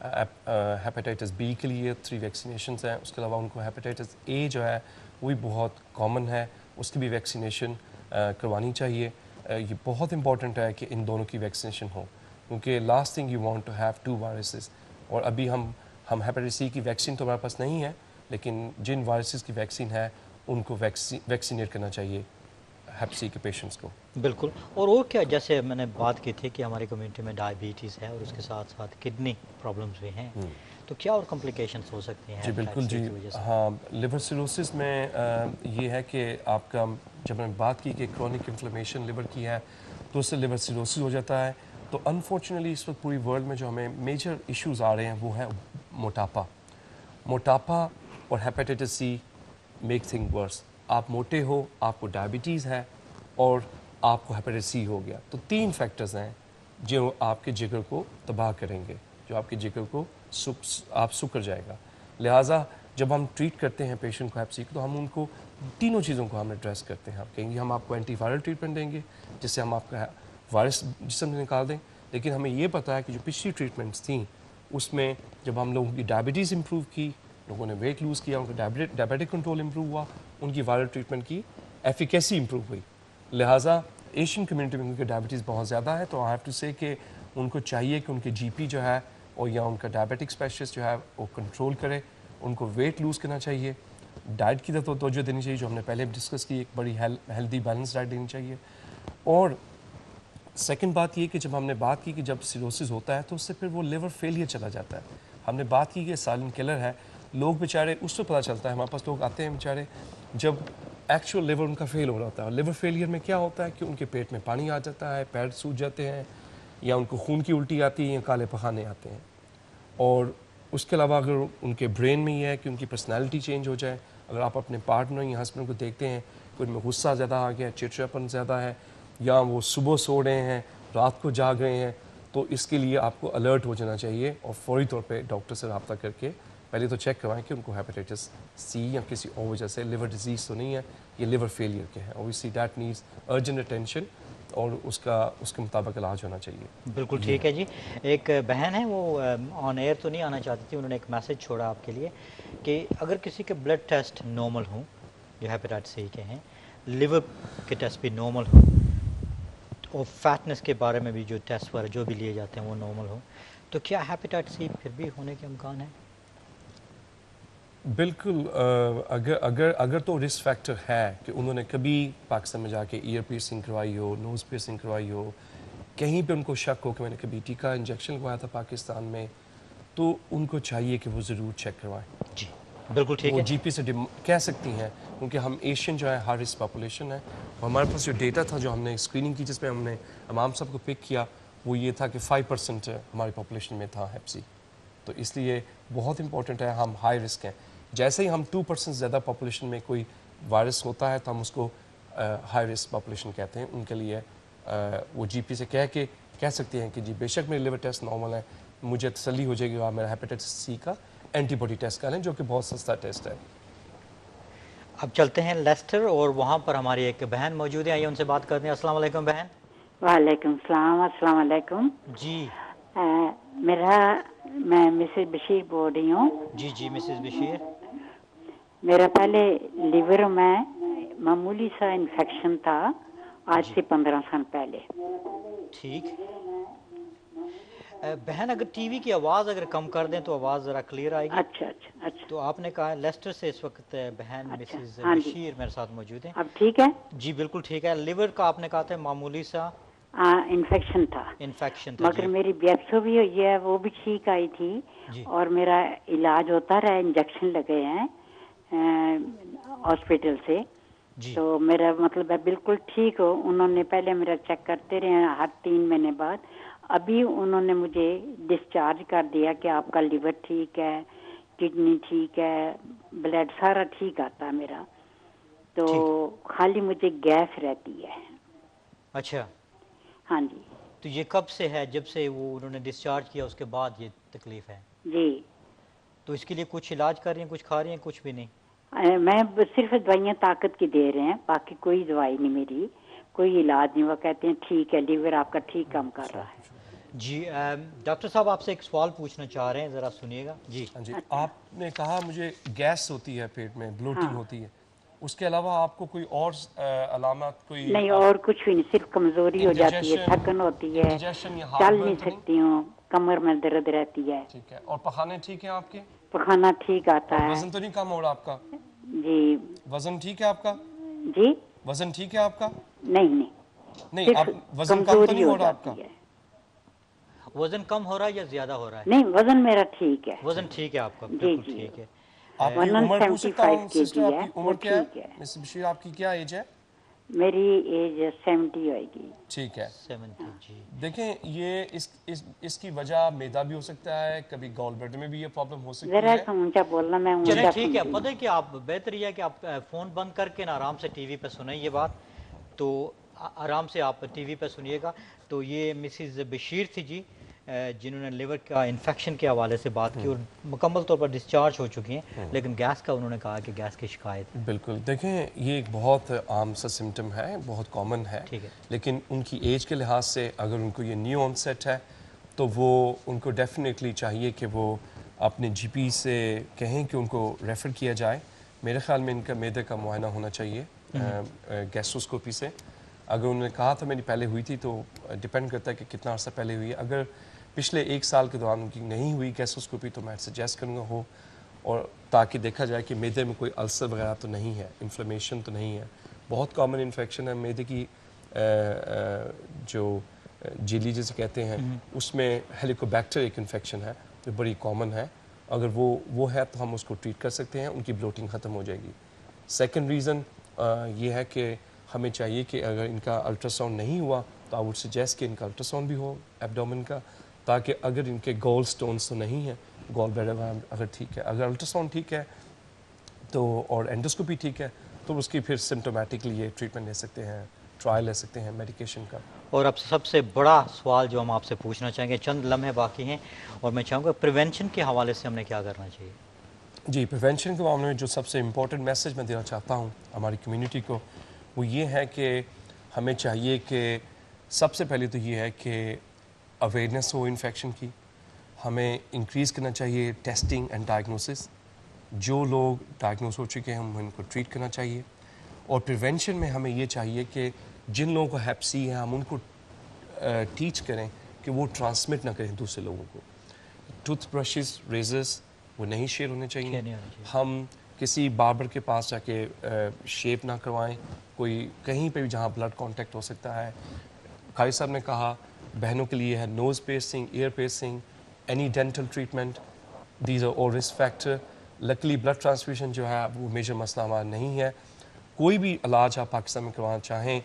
Hepatitis be کے لیے 3 vaccinations ہیں. اس کے علاوہ ان کو ہیپیٹائٹس اے جو ہے وہ بھی بہت کامن ہے, اس کی بھی ویکسینیشن کروانی چاہیے. یہ بہت امپورٹنٹ ہے کہ ان دونوں کی ویکسینیشن ہو, کیونکہ last thing you want to have 2 viruses. اور ابھی ہم ہیپیٹائٹس سی کی ویکسین تو ہمارے پاس نہیں ہے, لیکن جن وائرسز کی ویکسین ہے ان کو ویکسینیٹ کرنا چاہیے ہیپ سی کے پیشنٹس کو. بالکل. اور کیا, جیسے میں نے بات کی تھی کہ ہماری کمیونٹی میں ڈائبٹیز ہے اور اس کے ساتھ ساتھ کڈنی پرابلمس بھی ہیں, تو کیا اور کمپلیکیشنز ہو سکتی ہیں جی بالکل ہیپیٹائٹس سی جی کی وجہ سے؟ ہاں, لیور سیروسس میں یہ ہے کہ آپ کا جب میں نے بات کی کہ کرونک انفلیمیشن لیور کی ہے تو اس سے لیور سیروسس ہو جاتا ہے. تو انفارچونیٹلی اس وقت پوری ورلڈ میں جو ہمیں میجر ایشوز آ رہے ہیں وہ ہے موٹاپا. موٹاپا اور ہیپیٹائٹس سی میک تھنگ ورس. آپ موٹے ہو, آپ کو ڈائبٹیز ہے اور آپ کو ہیپیٹائٹس سی ہو گیا, تو 3 فیکٹرز ہیں جو آپ کے جگر کو تباہ کریں گے, جو آپ کے جگر کو آپ سکر جائے گا. لہٰذا جب ہم ٹریٹ کرتے ہیں پیشنٹ کو ہیپ سی کو تو ہم ان کو تینوں چیزوں کو ہم ایڈریس کرتے ہیں. ہم کہیں گے ہم آپ کو اینٹی وائرل ٹریٹمنٹ دیں گے جس سے ہم آپ کا وائرس جسم سے نکال دیں, لیکن ہمیں یہ پتہ ہے کہ جو پچھلی ٹریٹمنٹس تھیں اس میں جب ہم لوگوں کی ڈائبٹیز امپروو کی, لوگوں نے ویٹ لوز کیا, ان کا ڈائبیٹک کنٹرول امپروو ہوا, ان کی وائرل ٹریٹمنٹ کی ایفیکیسی امپروو ہوئی. لہٰذا ایشین کمیونٹی میں کیونکہ ڈائبٹیز بہت زیادہ ہے تو آئی ہیو ٹو سے کہ ان کو چاہیے کہ ان کے جی پی جو ہے اور یا ان کا ڈائبیٹک اسپیشلسٹ جو ہے وہ کنٹرول کرے, ان کو ویٹ لوز کرنا چاہیے, ڈائٹ کی طرف توجہ دینی چاہیے جو ہم نے پہلے ڈسکس کی, ایک بڑی ہیلدی بیلنس ڈائٹ دینی چاہیے. اور سیکنڈ بات یہ کہ جب ہم نے بات کی کہ جب سیروسس ہوتا ہے تو اس سے پھر وہ لیور فیلئر چلا جاتا ہے. ہم نے بات کی کہ سائلنٹ کلر ہے, لوگ بیچارے اس سے پتہ چلتا ہے, ہمارے پاس لوگ آتے ہیں بیچارے جب ایکچوئل لیور ان کا فیل ہو رہا ہوتا ہے. اور لیور فیلئر میں کیا ہوتا ہے کہ ان کے پیٹ میں پانی آ جاتا ہے, پیر سوج جاتے ہیں, یا ان کو خون کی الٹی آتی ہے, یا کالے پخانے آتے ہیں. اور اس کے علاوہ اگر ان کے برین میں یہ ہے کہ ان کی پرسنالٹی چینج ہو جائے, اگر آپ اپنے پارٹنر یا ہسبینڈ کو دیکھتے ہیں کہ ان میں غصہ زیادہ آ گیا, چڑچڑاپن زیادہ ہے, یا وہ صبح سو رہے ہیں رات کو جاگ رہے ہیں, تو اس کے لیے آپ کو الرٹ ہو جانا چاہیے اور فوری طور پہ ڈاکٹر سے رابطہ کر کے پہلے تو چیک کروائیں کہ ان کو ہیپیٹائٹس سی یا کسی اور وجہ سے لیور ڈیزیز تو نہیں ہے, یہ لیور فیلئر کے ہیں. Obviously that needs urgent attention اور اس کے مطابق علاج ہونا چاہیے. بالکل ٹھیک ہے جی. ایک بہن ہے وہ آن ایئر تو نہیں آنا چاہتی تھی, انہوں نے ایک میسج چھوڑا آپ کے لیے کہ اگر کسی کے بلڈ ٹیسٹ نارمل ہوں جو ہیپیٹائٹس سی کے ہیں, لیور کے ٹیسٹ بھی نارمل ہوں, اور فیٹنس کے بارے میں بھی جو ٹیسٹ وغیرہ جو بھی لیے جاتے ہیں وہ نارمل ہوں, تو کیا ہیپیٹائٹس سی پھر بھی ہونے کے امکان ہیں؟ بالکل. اگر تو رسک فیکٹر ہے کہ انہوں نے کبھی پاکستان میں جا کے ایئر پیئرسنگ کروائی ہو, نوز پیئرسنگ کروائی ہو, کہیں پہ ان کو شک ہو کہ میں نے کبھی ٹیکا انجیکشن لگوایا تھا پاکستان میں, تو ان کو چاہیے کہ وہ ضرور چیک کروائیں. جی بالکل ٹھیک وہ ہے. جی پی سے کہہ سکتی ہیں, کیونکہ ہم ایشین جو ہے ہائی رسک پاپولیشن ہے. ہمارے پاس جو ڈیٹا تھا جو ہم نے اسکریننگ کی جس میں ہم نے امام صاحب کو پک کیا, وہ یہ تھا کہ 5% ہماری پاپولیشن میں تھا ہیپ سی. تو اس لیے بہت امپورٹنٹ ہے, ہم ہائی رسک ہیں. جیسے ہی ہم 2% زیادہ پاپولیشن میں کوئی وائرس ہوتا ہے تو ہم اس کو ہائی رسک پاپولیشن کہتے ہیں. ان کے لیے وہ جی پی سے کہہ سکتے ہیں کہ جی بے شک میرے لیور ٹیسٹ نارمل ہے, مجھے تسلی ہو جائے گی آپ میرا ہیپیٹائٹس سی کا اینٹی باڈی ٹیسٹ کریں, جو کہ بہت سستا ٹیسٹ ہے. اب چلتے ہیں لیسٹر, اور وہاں پر ہماری ایک بہن موجود ہے, آئیے ان سے بات کرتے ہیں. السلام علیکم بہن. وعلیکم السلام. السلام علیکم. جی میں مسز بشیر بول رہی ہوں. جی مسز بشیر. میرا پہلے لیور میں معمولی سا انفیکشن تھا آج سے 15 سال پہلے. ٹھیک. بہن اگر ٹی وی کی آواز اگر کم کر دیں تو آواز ذرا کلیئر آئے گی. اچھا. تو آپ نے کہا لیسٹر سے اس وقت بہن مسز ہاں جی. بشیر میرے ساتھ موجود ہیں. اب ٹھیک ہے. جی بالکل ٹھیک ہے. لیور کا آپ نے کہا تھا معمولی سا انفیکشن تھا, مگر جی. میری بیپسو بھی ہوئی ہے, وہ بھی ٹھیک آئی تھی. جی. اور میرا علاج ہوتا رہا, انجیکشن لگے ہیں ہاسپٹل سے. جی. تو میرا مطلب ہے بالکل ٹھیک ہو. انہوں نے پہلے میرا چیک کرتے رہے ہر 3 مہینے بعد. ابھی انہوں نے مجھے ڈسچارج کر دیا کہ آپ کا لیور ٹھیک ہے, کڈنی ٹھیک ہے, بلڈ سارا ٹھیک آتا ہے میرا. تو خالی مجھے گیس رہتی ہے. اچھا. ہاں جی. تو یہ کب سے ہے؟ جب سے وہ انہوں نے ڈسچارج کیا اس کے بعد یہ تکلیف ہے؟ جی. تو اس کے لیے کچھ علاج کر رہی ہیں, کچھ کھا رہی ہیں؟ کچھ بھی نہیں. میں صرف دوائیاں طاقت کی دے رہے ہیں, باقی کوئی دوائی نہیں میری, کوئی علاج نہیں. وہ کہتے ہیں ٹھیک ہے, لیور آپ کا ٹھیک کام کر رہا ہے. جی ڈاکٹر صاحب آپ سے ایک سوال پوچھنا چاہ رہے ہیں, ذرا سنیے گا. جی ہاں جی, آپ نے کہا مجھے گیس ہوتی ہے پیٹ میں, بلوٹنگ ہوتی ہے, اس کے علاوہ آپ کو کوئی اور علامات کوئی نہیں, اور کچھ بھی نہیں, صرف کمزوری ہو جاتی ہے, تھکن ہوتی ہے, انڈیجیشن یا ہارٹ چل برن نہیں تو سکتی ہوں, کمر میں درد رہتی ہے, ٹھیک ہے, اور پخانے ٹھیک ہیں آپ کے, پخانا ٹھیک آتا اور ہے. وزن تو نہیں کم ہو رہا آپ کا, جی وزن ٹھیک ہے آپ کا, جی وزن ٹھیک ہے آپ کا, نہیں نہیں, نہیں صرف آپ وزن کم تو کمزوری نہیں ہو ہو رہا آپ کا, جاتی ہے. وزن کم ہو رہا ہے یا زیادہ ہو رہا ہے؟ نہیں, وزن میرا ٹھیک ہے. وزن ٹھیک ہے آپ کا, جی بالکل جی, ٹھیک ہے. آپ کی عمر پوچھ سکتا 175 ہوں کے سسٹر, جی آپ ہے, کی وہ عمر کیا ہے, ٹھیک ہے. مس بشیر آپ کی کیا ایج ہے؟ میری ایج 70 ہوئے گی. ٹھیک ہے, 70. جی دیکھیں یہ اس کی وجہ میدا بھی ہو سکتا ہے, کبھی گال بلیڈر میں بھی یہ پرابلم ہو سکتی ذرا ہے. سا اونچا بولنا, میں چلیں اونچا ٹھیک ہے, سنتی پتہ ہوں. ہے کہ آپ بہتر یہ ہے کہ آپ فون بند کر کے نا آرام سے ٹی وی پہ سنیں یہ بات, تو آرام سے آپ ٹی وی پہ سنیے گا. تو یہ مسز بشیر تھی جی, جنہوں نے لیور کا انفیکشن کے حوالے سے بات کی, اور مکمل طور پر ڈسچارج ہو چکی ہیں, لیکن گیس کا انہوں نے کہا کہ گیس کی شکایت. بالکل, دیکھیں یہ ایک بہت عام سا سمٹم ہے, بہت کامن ہے, ٹھیک ہے, لیکن ان کی ایج کے لحاظ سے اگر ان کو یہ نیو آن سیٹ ہے تو وہ ان کو ڈیفینیٹلی چاہیے کہ وہ اپنے جی پی سے کہیں کہ ان کو ریفر کیا جائے. میرے خیال میں ان کا معدے کا معائنہ ہونا چاہیے گیسٹروسکوپی سے. اگر انہوں نے کہا تھا میری پہلے ہوئی تھی, تو ڈپینڈ کرتا ہے کہ کتنا عرصہ پہلے ہوئی ہے. اگر پچھلے 1 سال کے دوران ان کی نہیں ہوئی گیسٹروسکوپی تو میں سجیسٹ کروں گا ہو, اور تاکہ دیکھا جائے کہ معدے میں کوئی السر وغیرہ تو نہیں ہے, انفلیمیشن تو نہیں ہے. بہت کامن انفیکشن ہے معدے کی, جو جیلی جسے کہتے ہیں, اس میں ہیلیکوبیکٹر ایک انفیکشن ہے جو بڑی کامن ہے. اگر وہ ہے تو ہم اس کو ٹریٹ کر سکتے ہیں, ان کی بلوٹنگ ختم ہو جائے گی. سیکنڈ ریزن یہ ہے کہ ہمیں چاہیے کہ اگر ان کا الٹرا ساؤنڈ نہیں ہوا تو آئی وڈ سجیسٹ کہ ان کا الٹرا ساؤنڈ بھی ہو ایبڈومن کا, تاکہ اگر ان کے گول سٹونز تو نہیں ہیں, گال بلیڈر اگر ٹھیک ہے, اگر الٹرا ساؤنڈ ٹھیک ہے تو, اور اینڈوسکوپی ٹھیک ہے تو اس کی پھر سمٹومیٹکلی یہ ٹریٹمنٹ لے سکتے ہیں, ٹرائل لے سکتے ہیں میڈیکیشن کا. اور اب سب سے بڑا سوال جو ہم آپ سے پوچھنا چاہیں گے, چند لمحے باقی ہیں, اور میں چاہوں گا پریونشن کے حوالے سے ہم نے کیا کرنا چاہیے. جی, پریونشن کے معاملے میں جو سب سے امپورٹنٹ میسج میں دینا چاہتا ہوں ہماری کمیونٹی کو, وہ یہ ہے کہ ہمیں چاہیے کہ سب سے پہلے تو یہ ہے کہ اویئرنیس ہو انفیکشن کی. ہمیں انکریز کرنا چاہیے ٹیسٹنگ اینڈ ڈائگنوسس. جو لوگ ڈائگنوز ہو چکے ہیں ہم ان کو ٹریٹ کرنا چاہیے. اور پریونشن میں ہمیں یہ چاہیے کہ جن لوگوں کو ہیپ سی ہے ہم ان کو ٹیچ کریں کہ وہ ٹرانسمٹ نہ کریں دوسرے لوگوں کو. ٹوتھ برشز, ریزرز وہ نہیں شیئر ہونے چاہیے. ہم کسی باربر کے پاس جا کے شیپ نہ کروائیں, کوئی کہیں پہ بھی جہاں بلڈ کانٹیکٹ ہو سکتا ہے. قاری صاحب نے کہا بہنوں کے لیے ہے nose piercing, ear piercing, any dental treatment, these are all risk factor. Luckily blood transfusion جو ہے وہ میجر مسئلہ ہمارا نہیں ہے. کوئی بھی علاج آپ پاکستان میں کروانا چاہیں,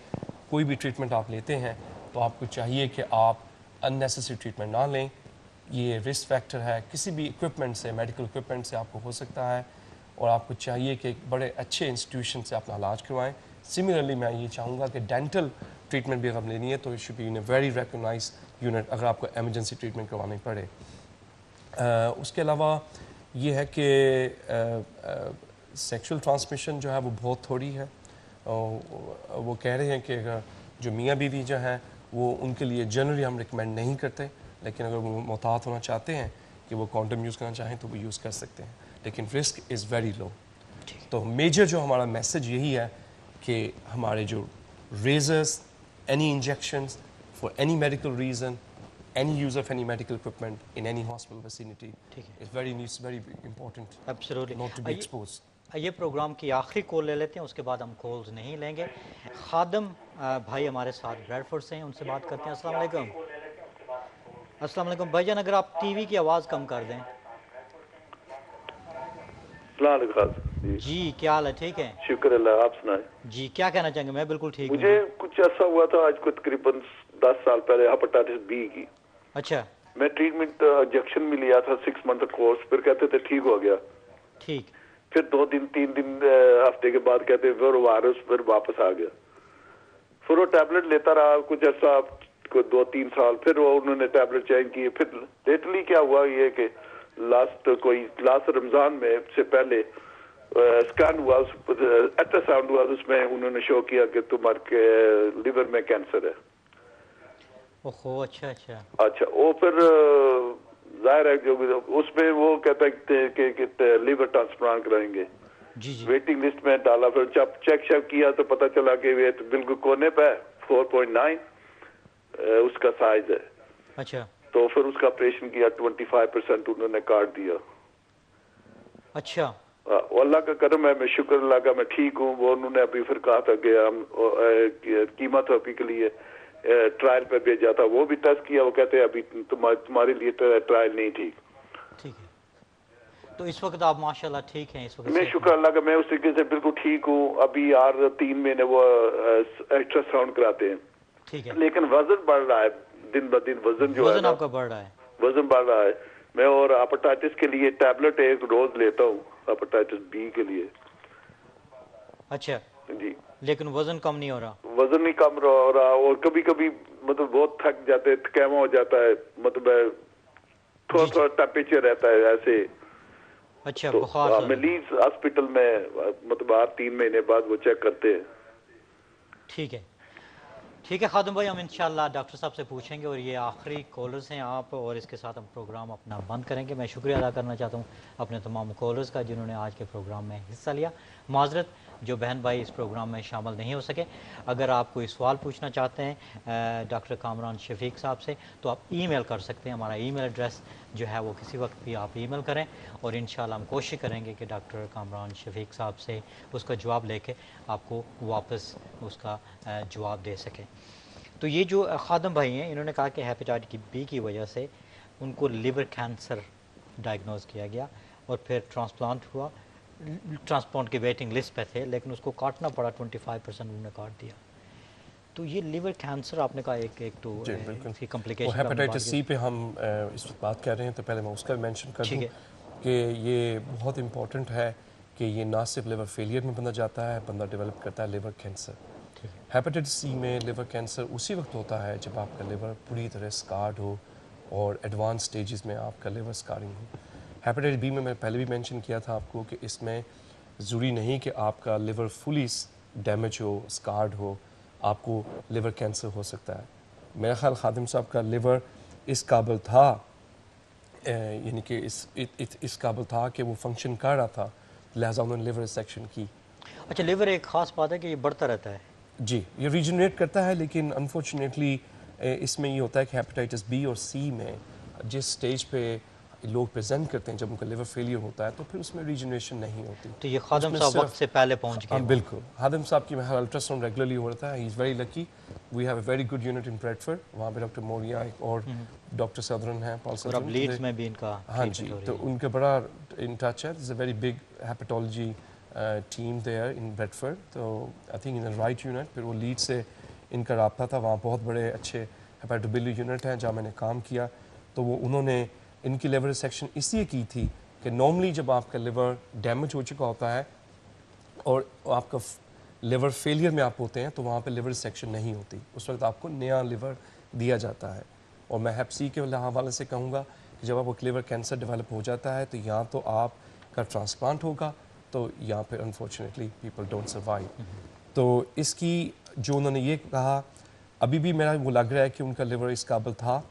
کوئی بھی ٹریٹمنٹ آپ لیتے ہیں تو آپ کو چاہیے کہ آپ ان نیسیسری ٹریٹمنٹ نہ لیں. یہ رسک فیکٹر ہے, کسی بھی اکوپمنٹ سے, میڈیکل اکوپمنٹ سے آپ کو ہو سکتا ہے, اور آپ کو چاہیے کہ ایک بڑے اچھے انسٹیٹیوشن سے اپنا علاج کروائیں. سملرلی میں یہ چاہوں گا کہ ڈینٹل ٹریٹمنٹ بھی اگر لینی ہے تو it should be in a very recognize unit, اگر آپ کو ایمرجنسی ٹریٹمنٹ کروانی پڑے. اس کے علاوہ یہ ہے کہ سیکشل ٹرانسمیشن جو ہے وہ بہت تھوڑی ہے. وہ کہہ رہے ہیں کہ جو میاں بیوی جو ہیں وہ ان کے لیے جنرلی ہم ریکمینڈ نہیں کرتے, لیکن اگر وہ محتاط ہونا چاہتے ہیں کہ وہ کانڈم یوز کرنا چاہیں تو وہ یوز کر سکتے ہیں, لیکن رسک از ویری لو. تو میجر جو ہمارا میسج یہی ہے کہ ہمارے جو razors, any injections for any medical reason, any use of any medical equipment in any hospital vicinity is very important not to be exposed. یہ پروگرام کی آخری کال لے لیتے ہیں, اس کے بعد ہم کالز نہیں لیں گے. خادم بھائی ہمارے ساتھ بریڈ فورڈ سے ہیں, ان سے بات کرتے ہیں. السلام علیکم. السلام علیکم بھائی جان, اگر آپ ٹی وی کی آواز کم کر دیں. السلام علیکم. جی کیا حال ہے, ٹھیک ہے شکر اللہ, آپ سنائیں. جی کیا کہنا چاہیں گے. میں بالکل ٹھیک ہوں. مجھے کچھ ایسا ہوا تھا آج کو تقریباً 10 سال پہلے, ہیپاٹائٹس بی کی. اچھا, میں ٹریٹمنٹ انجیکشن بھی لیا تھا 6 منتھ کورس, پھر کہتے تھے ٹھیک ہو گیا. ٹھیک. پھر 2 دن 3 دن ہفتے کے بعد کہتے پھر وائرس پھر واپس آ گیا. پھر وہ ٹیبلٹ لیتا رہا کچھ عرصہ, 2-3 سال, پھر وہ انہوں نے ٹیبلٹ چینج کیے. پھر لیٹلی کیا ہوا یہ کہ لاسٹ رمضان میں سے پہلے اسکین ہوا, الٹرا ساؤنڈ ہوا, اس میں انہوں نے شو کیا کہ تمہارے لیور میں کینسر ہے. اوہو اچھا اچھا اچھا وہ پھر ظاہر ہے جو اس میں وہ کہتا ہے کہ لیور ٹرانسپلانٹ کرائیں گے. جی جی ویٹنگ لسٹ میں ڈالا, پھر جب چیک شیک کیا تو پتہ چلا کہ ویٹ بالکل کونے پہ 4.9 اس کا سائز ہے. اچھا تو پھر اس کا آپریشن کیا, 25% انہوں نے کاٹ دیا. اچھا وہ اللہ کا کرم ہے, میں شکر اللہ کا میں ٹھیک ہوں. وہ انہوں نے ابھی پھر کہا تھا کہ ہم کیموتھراپی کے لیے ٹرائل پہ بھیجا تھا, وہ بھی ٹیسٹ کیا, وہ کہتے ہیں ابھی تمہارے لیے ٹرائل نہیں ٹھیک. ٹھیک ہے, تو اس وقت آپ ماشاءاللہ ٹھیک ہیں اس وقت؟ میں شکر اللہ کا میں اس طریقے سے بالکل ٹھیک ہوں. ابھی ہر 3 مہینے وہ الٹرا ساؤنڈ کراتے ہیں. ٹھیک ہے, لیکن وزن بڑھ رہا ہے دن بہ دن, وزن جو ہے وزن نا آپ کا بڑھ رہا ہے؟ وزن بڑھ رہا ہے. میں اور ہیپاٹائٹس کے لیے ٹیبلٹ ایک روز لیتا ہوں, ہیپاٹائٹس بی کے لیے. اچھا جی, لیکن وزن کم نہیں ہو رہا؟ وزن نہیں کم ہو رہا, اور کبھی کبھی مطلب بہت تھک جاتے, تھکاوا ہو جاتا ہے, مطلب تھوڑا تھوڑا ٹیمپریچر رہتا ہے ایسے. اچھا تو بخار سا میں لیڈز ہاسپٹل میں مطلب ہر 3 مہینے بعد وہ چیک کرتے ہیں. ٹھیک ہے ٹھیک ہے خادم بھائی, ہم انشاءاللہ ڈاکٹر صاحب سے پوچھیں گے. اور یہ آخری کالرز ہیں آپ, اور اس کے ساتھ ہم پروگرام اپنا بند کریں گے. میں شکریہ ادا کرنا چاہتا ہوں اپنے تمام کالرز کا جنہوں نے آج کے پروگرام میں حصہ لیا. معذرت جو بہن بھائی اس پروگرام میں شامل نہیں ہو سکے. اگر آپ کوئی سوال پوچھنا چاہتے ہیں ڈاکٹر کامران شفیق صاحب سے تو آپ ای میل کر سکتے ہیں. ہمارا ای میل ایڈریس جو ہے وہ کسی وقت بھی آپ ای میل کریں, اور انشاءاللہ ہم کوشش کریں گے کہ ڈاکٹر کامران شفیق صاحب سے اس کا جواب لے کے آپ کو واپس اس کا جواب دے سکیں. تو یہ جو خادم بھائی ہیں, انہوں نے کہا کہ ہیپیٹائٹس بی کی وجہ سے ان کو لیور کینسر ڈائگنوز کیا گیا, اور پھر ٹرانسپلانٹ ہوا. ٹرانسپلانٹ کی ویٹنگ لسٹ پہ تھے, لیکن اس کو کاٹنا پڑا, 25% انہوں نے کاٹ دیا. تو یہ لیور کینسر آپ نے کہا ایک تو جی بالکل, اس کی وہ کمپلیکیشن ہیپاٹائٹس سی پہ ہم اس وقت بات کر رہے ہیں, تو پہلے میں اس کا مینشن کر دوں کہ یہ بہت امپورٹنٹ ہے کہ یہ نہ صرف لیور فیلئر میں بندہ جاتا ہے, بندہ ڈیولپ کرتا ہے لیور کینسر. ہیپاٹائٹس سی میں لیور کینسر اسی وقت ہوتا ہے جب آپ کا لیور پوری طرح سکارڈ ہو اور ایڈوانس سٹیجز میں آپ کا لیور سکارنگ ہو. ہیپاٹائٹس بی میں پہلے بھی مینشن کیا تھا آپ کو کہ اس میں ضروری نہیں کہ آپ کا لیور فلی ڈیمیج ہو, سکارڈ ہو, آپ کو لیور کینسر ہو سکتا ہے. میرا خیال خادم صاحب کا لیور اس قابل تھا, یعنی کہ اس قابل تھا کہ وہ فنکشن کر رہا تھا, لہٰذا انہوں نے لیور سیکشن کی. اچھا, لیور ایک خاص بات ہے کہ یہ بڑھتا رہتا ہے. جی, یہ ریجنریٹ کرتا ہے, لیکن انفارچونیٹلی اس میں یہ ہوتا ہے کہ ہیپاٹائٹس بی اور سی میں جس سٹیج پہ لوگ پریزنٹ کرتے ہیں جب ان کا لیور فیلئر ہوتا ہے تو پھر اس میں ریجنریشن نہیں ہوتی. تو یہ خادم صاحب وقت سے پہلے پہنچ گئے. بالکل, خادم صاحب کی ہر الٹرا ساؤنڈ ریگولرلی ہو رہا ہے. He is very lucky, we have a very good unit in Bradford, وہاں پہ ڈاکٹر موریا اور ڈاکٹر صدرن ہیں, پال اور اب لیڈز میں بھی ان کا ہاں جی, تو ان کا بڑا ان ٹچ ہے. This a very big hepatology team there in Bradford, تو I think in right unit. پھر وہ لیڈ سے ان کا رابطہ تھا, وہاں بہت بڑے اچھے ہیپاٹوبیلی یونٹ ہیں جہاں میں نے کام کیا. تو وہ انہوں نے ان کی لیور سیکشن اس لیے کی تھی کہ نارملی جب آپ کا لیور ڈیمیج ہو چکا ہوتا ہے اور آپ کا لیور فیلئر میں آپ ہوتے ہیں تو وہاں پہ لیور سیکشن نہیں ہوتی, اس وقت آپ کو نیا لیور دیا جاتا ہے. اور میں ہیپ سی کے حوالے سے کہوں گا کہ جب آپ کو لیور کینسر ڈیولپ ہو جاتا ہے تو یا تو آپ کا ٹرانسپلانٹ ہوگا, تو یا پھر انفارچونیٹلی پیپل ڈونٹ سروائیو. تو اس کی جو انہوں نے یہ کہا, ابھی بھی میرا وہ لگ رہا ہے کہ ان کا لیور اس قابل تھا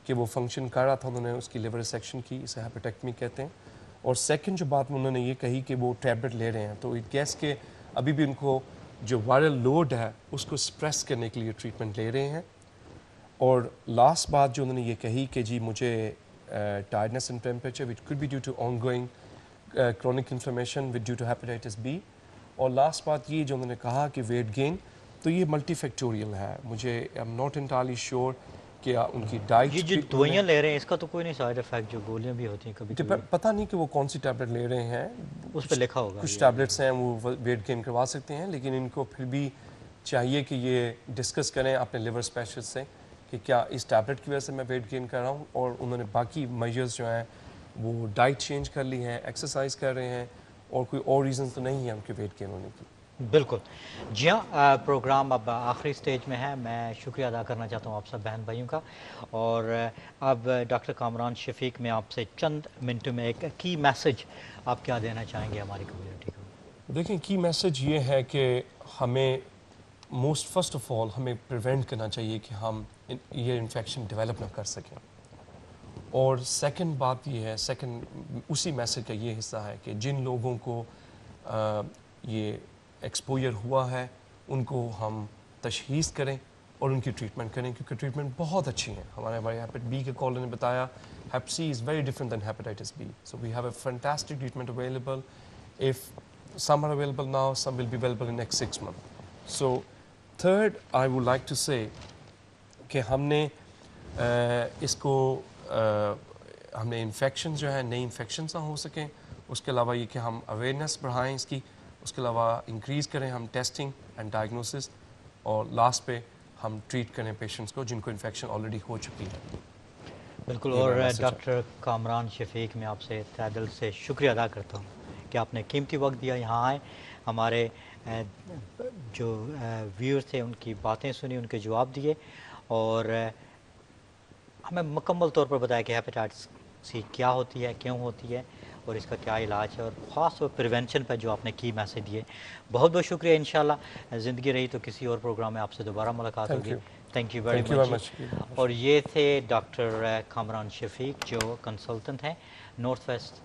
کہ وہ فنکشن کر رہا تھا. انہوں نے اس کی لیور سیکشن کی, اسے ہیپیٹیکٹمی کہتے ہیں. اور سیکنڈ جو بات انہوں نے یہ کہی کہ وہ ٹیبلٹ لے رہے ہیں, تو اٹ گیس کہ ابھی بھی ان کو جو وائرل لوڈ ہے اس کو سپریس کرنے کے لیے ٹریٹمنٹ لے رہے ہیں. اور لاسٹ بات جو انہوں نے یہ کہی کہ جی مجھے tiredness and temperature which could be due to on going chronic inflammation with due to hepatitis B. اور لاسٹ بات یہ جو انہوں نے کہا کہ ویٹ گین, تو یہ ملٹی فیکٹوریل ہے. مجھے I am not entirely sure کہ ان کی ڈائٹ, یہ جو دوائیاں لے رہے ہیں اس کا تو کوئی نہیں سائڈ افیکٹ, جو گولیاں بھی ہوتی ہیں کبھی پتہ نہیں کہ وہ کون سی ٹیبلٹ لے رہے ہیں, اس پہ لکھا ہوگا. کچھ ٹیبلٹس ہیں وہ ویٹ گین کروا سکتے ہیں, لیکن ان کو پھر بھی چاہیے کہ یہ ڈسکس کریں اپنے لیور اسپیشلسٹ سے کہ کیا اس ٹیبلٹ کی وجہ سے میں ویٹ گین کر رہا ہوں. اور انہوں نے باقی میجرز جو ہیں وہ ڈائٹ چینج کر لی ہیں, ایکسرسائز کر رہے ہیں, اور کوئی اور ریزنز تو نہیں ہیں ان کے ویٹ گین ہونے کی. بالکل. جی ہاں, پروگرام اب آخری سٹیج میں ہے. میں شکریہ ادا کرنا چاہتا ہوں آپ سب بہن بھائیوں کا. اور اب ڈاکٹر کامران شفیق میں آپ سے چند منٹوں میں ایک کی میسج آپ کیا دینا چاہیں گے ہماری کمیونٹی کو؟ دیکھیں, کی میسج یہ ہے کہ ہمیں موسٹ فرسٹ آف آل ہمیں پریونٹ کرنا چاہیے کہ ہم یہ انفیکشن ڈیولپ نہ کر سکیں. اور سیکنڈ بات یہ ہے، سیکنڈ اسی میسج کا یہ حصہ ہے کہ جن لوگوں کو یہ ایکسپوجر ہوا ہے ان کو ہم تشخیص کریں اور ان کی ٹریٹمنٹ کریں، کیونکہ ٹریٹمنٹ بہت اچھی ہیں. ہمارے ہیپیٹ بی کے کالر نے بتایا hep C is very different than hepatitis B. So we have a fantastic treatment available. If some are available now, some will be available in next 6 months. So third I would like to say کہ ہم نے اس کو ہم نے infection جو ہے نئی infections نہ ہو سکیں، اس کے علاوہ یہ کہ ہم اویئرنیس بڑھائیں اس کی، اس کے علاوہ انکریز کریں ہم ٹیسٹنگ اینڈ ڈائگنوسس، اور لاسٹ پہ ہم ٹریٹ کریں پیشنٹس کو جن کو انفیکشن آلریڈی ہو چکی ہے. بالکل. اور ڈاکٹر کامران شفیق، میں آپ سے تہہ دل سے شکریہ ادا کرتا ہوں کہ آپ نے قیمتی وقت دیا، یہاں آئے، ہمارے جو ویور تھے ان کی باتیں سنی، ان کے جواب دیے، اور ہمیں مکمل طور پر بتایا کہ ہیپیٹائٹس سی کیا ہوتی ہے، کیوں ہوتی ہے، اور اس کا کیا علاج ہے، اور خاص طور پریونشن پہ جو آپ نے کی میسج دیے. بہت بہت شکریہ. انشاءاللہ زندگی رہی تو کسی اور پروگرام میں آپ سے دوبارہ ملاقات ہوگی. Thank you very much. اور یہ تھے ڈاکٹر کامران شفیق جو کنسلٹنٹ ہیں، نارتھ ویسٹ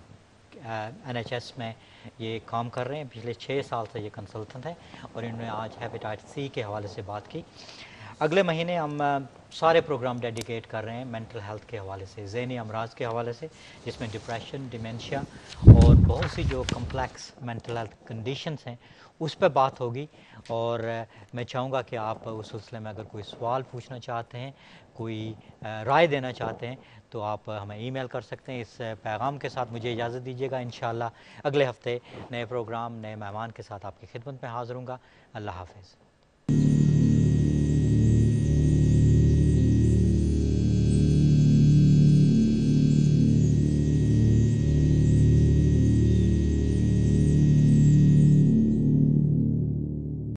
NHS میں یہ کام کر رہے ہیں. پچھلے 6 سال سے یہ کنسلٹنٹ ہیں، اور انہوں نے آج ہیپیٹائٹس سی کے حوالے سے بات کی. اگلے مہینے ہم سارے پروگرام ڈیڈیکیٹ کر رہے ہیں مینٹل ہیلتھ کے حوالے سے، ذہنی امراض کے حوالے سے، جس میں ڈپریشن، ڈیمینشیا اور بہت سی جو کمپلیکس مینٹل ہیلتھ کنڈیشنز ہیں اس پہ بات ہوگی. اور میں چاہوں گا کہ آپ اس سلسلے میں اگر کوئی سوال پوچھنا چاہتے ہیں، کوئی رائے دینا چاہتے ہیں، تو آپ ہمیں ای میل کر سکتے ہیں. اس پیغام کے ساتھ مجھے اجازت دیجیے گا. انشاءاللہ اگلے ہفتے نئے پروگرام، نئے مہمان کے ساتھ آپ کی خدمت میں حاضر ہوں گا. اللہ حافظ.